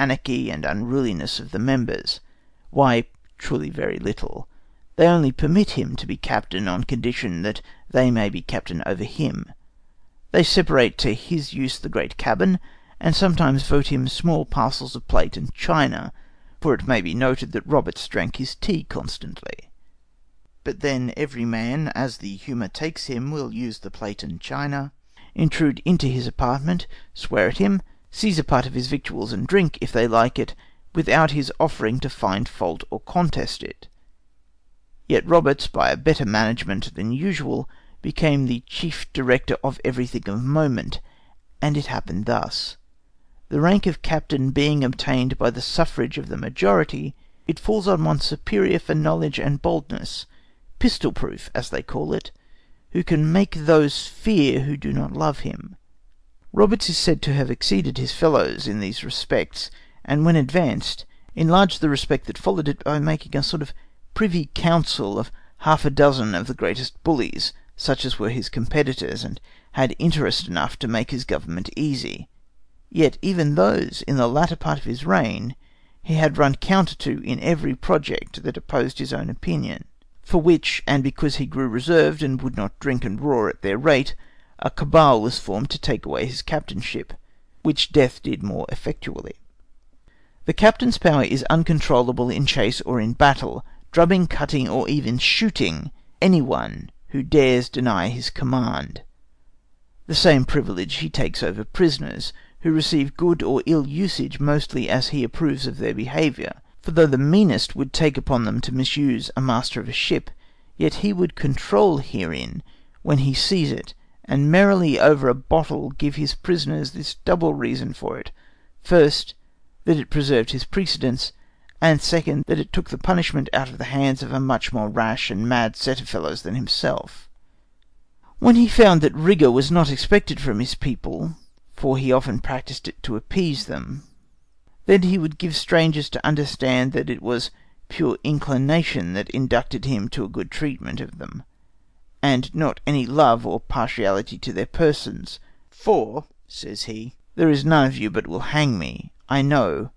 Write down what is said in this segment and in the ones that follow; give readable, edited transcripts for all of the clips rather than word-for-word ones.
anarchy and unruliness of the members. Why, truly very little. They only permit him to be captain on condition that they may be captain over him. They separate to his use the great cabin, and sometimes vote him small parcels of plate and china, for it may be noted that Roberts drank his tea constantly. But then every man, as the humour takes him, will use the plate and china, intrude into his apartment, swear at him, seize a part of his victuals and drink, if they like it, without his offering to find fault or contest it. Yet Roberts, by a better management than usual, became the chief director of everything of moment, and it happened thus. The rank of captain being obtained by the suffrage of the majority, it falls on one superior for knowledge and boldness, pistol-proof, as they call it, who can make those fear who do not love him. Roberts is said to have exceeded his fellows in these respects, and when advanced, enlarged the respect that followed it by making a sort of privy council of half a dozen of the greatest bullies, such as were his competitors, and had interest enough to make his government easy. Yet even those, in the latter part of his reign, he had run counter to in every project that opposed his own opinion. For which, and because he grew reserved, and would not drink and roar at their rate, a cabal was formed to take away his captainship, which death did more effectually. The captain's power is uncontrollable in chase or in battle, drubbing, cutting, or even shooting any one who dares deny his command. The same privilege he takes over prisoners, who receive good or ill usage mostly as he approves of their behaviour. For though the meanest would take upon them to misuse a master of a ship, yet he would control herein when he sees it, and merrily over a bottle give his prisoners this double reason for it: first, that it preserved his precedence, and second, that it took the punishment out of the hands of a much more rash and mad set of fellows than himself. When he found that rigour was not expected from his people, for he often practised it to appease them, then he would give strangers to understand that it was pure inclination that induced him to a good treatment of them, and not any love or partiality to their persons. For, says he, there is none of you but will hang me, I know,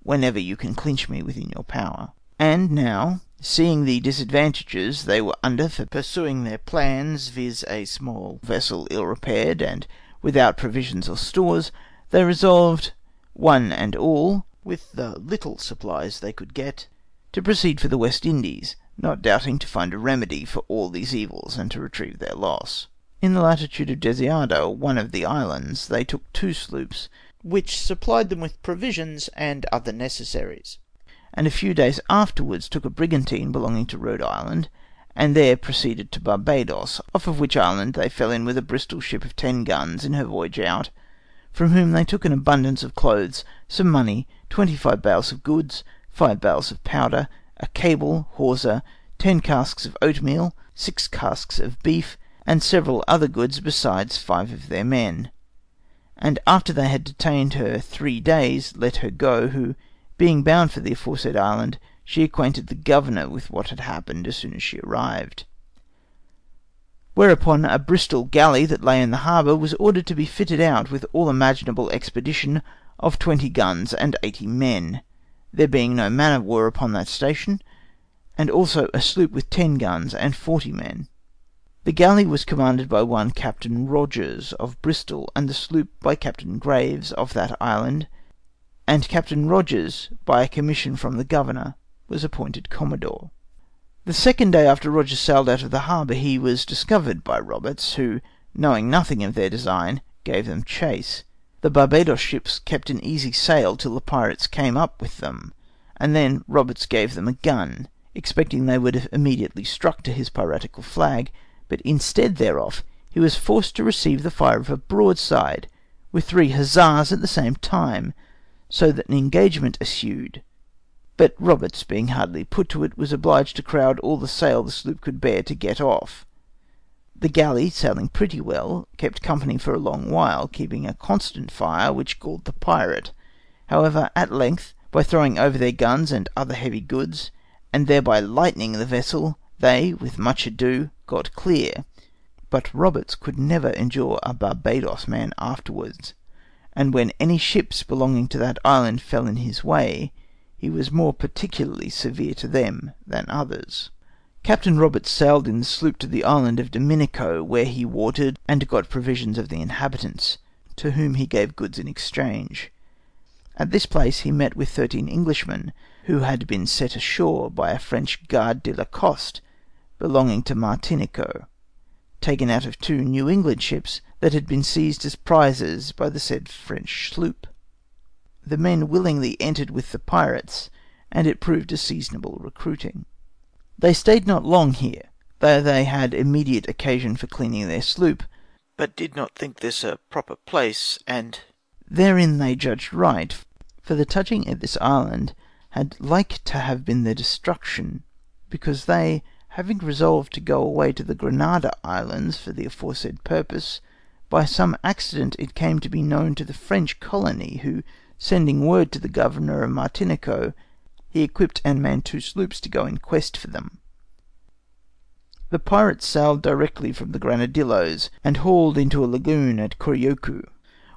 whenever you can clinch me within your power. And now, seeing the disadvantages they were under for pursuing their plans, viz. A small vessel ill repaired, and without provisions or stores, they resolved, one and all, with the little supplies they could get, to proceed for the West Indies, not doubting to find a remedy for all these evils, and to retrieve their loss. In the latitude of Desiado, one of the islands, they took 2 sloops, which supplied them with provisions and other necessaries, and a few days afterwards took a brigantine belonging to Rhode Island, and there proceeded to Barbados, off of which island they fell in with a Bristol ship of 10 guns in her voyage out, from whom they took an abundance of clothes, some money, 25 bales of goods, 5 bales of powder, a cable, hawser, 10 casks of oatmeal, 6 casks of beef, and several other goods, besides 5 of their men. And after they had detained her 3 days, let her go, who, being bound for the aforesaid island, she acquainted the governor with what had happened as soon as she arrived. Whereupon a Bristol galley that lay in the harbour was ordered to be fitted out with all imaginable expedition, of 20 guns and 80 men, there being no man of war upon that station, and also a sloop with 10 guns and 40 men. The galley was commanded by one Captain Rogers of Bristol, and the sloop by Captain Graves of that island, and Captain Rogers, by a commission from the governor, was appointed commodore. The second day after Rogers sailed out of the harbour he was discovered by Roberts, who, knowing nothing of their design, gave them chase. The Barbados ships kept an easy sail till the pirates came up with them, and then Roberts gave them a gun, expecting they would have immediately struck to his piratical flag, but instead thereof he was forced to receive the fire of a broadside, with 3 huzzas at the same time, so that an engagement ensued. But Roberts, being hardly put to it, was obliged to crowd all the sail the sloop could bear to get off. The galley, sailing pretty well, kept company for a long while, keeping a constant fire, which galled the pirate. However, at length, by throwing over their guns and other heavy goods, and thereby lightening the vessel, they, with much ado, got clear. But Roberts could never endure a Barbados man afterwards, and when any ships belonging to that island fell in his way, he was more particularly severe to them than others. Captain Roberts sailed in the sloop to the island of Dominico, where he watered and got provisions of the inhabitants, to whom he gave goods in exchange. At this place he met with 13 Englishmen, who had been set ashore by a French Garde de la Coste, belonging to Martinico, taken out of 2 New England ships that had been seized as prizes by the said French sloop. The men willingly entered with the pirates, and it proved a seasonable recruiting. They stayed not long here, though they had immediate occasion for cleaning their sloop, but did not think this a proper place, and therein they judged right, for the touching at this island had like to have been their destruction, because they, having resolved to go away to the Grenada Islands for the aforesaid purpose, by some accident it came to be known to the French colony, who, sending word to the governor of Martinico, he equipped and manned 2 sloops to go in quest for them. The pirates sailed directly from the Granadillos, and hauled into a lagoon at Coriocu,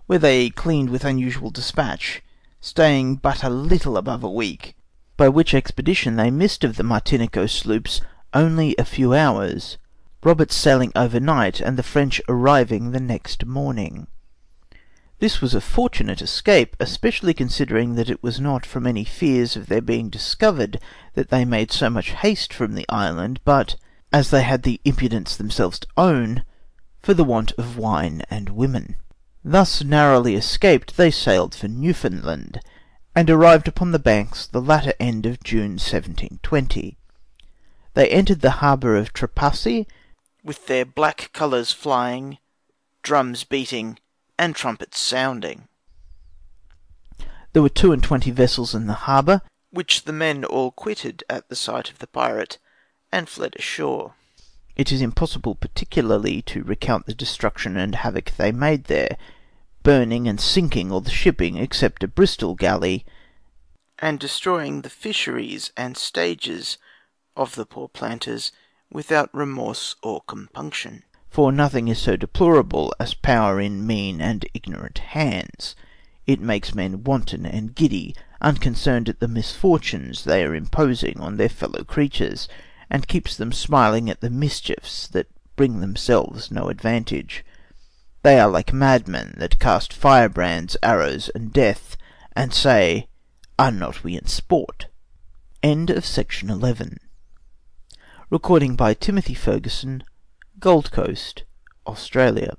where they cleaned with unusual despatch, staying but a little above a week, by which expedition they missed of the Martinico sloops only a few hours, Roberts sailing overnight, and the French arriving the next morning. This was a fortunate escape, especially considering that it was not from any fears of their being discovered that they made so much haste from the island, but, as they had the impudence themselves to own, for the want of wine and women. Thus narrowly escaped, they sailed for Newfoundland, and arrived upon the Banks the latter end of June 1720. They entered the harbour of Trepassey, with their black colours flying, drums beating, and trumpets sounding. There were 22 vessels in the harbour, which the men all quitted at the sight of the pirate, and fled ashore. It is impossible particularly to recount the destruction and havoc they made there, burning and sinking all the shipping except a Bristol galley, and destroying the fisheries and stages of the poor planters without remorse or compunction. For nothing is so deplorable as power in mean and ignorant hands. It makes men wanton and giddy, unconcerned at the misfortunes they are imposing on their fellow creatures, and keeps them smiling at the mischiefs that bring themselves no advantage. They are like madmen that cast firebrands, arrows, and death, and say, "Are not we in sport?" End of section 11. Recording by Timothy Ferguson, Gold Coast, Australia.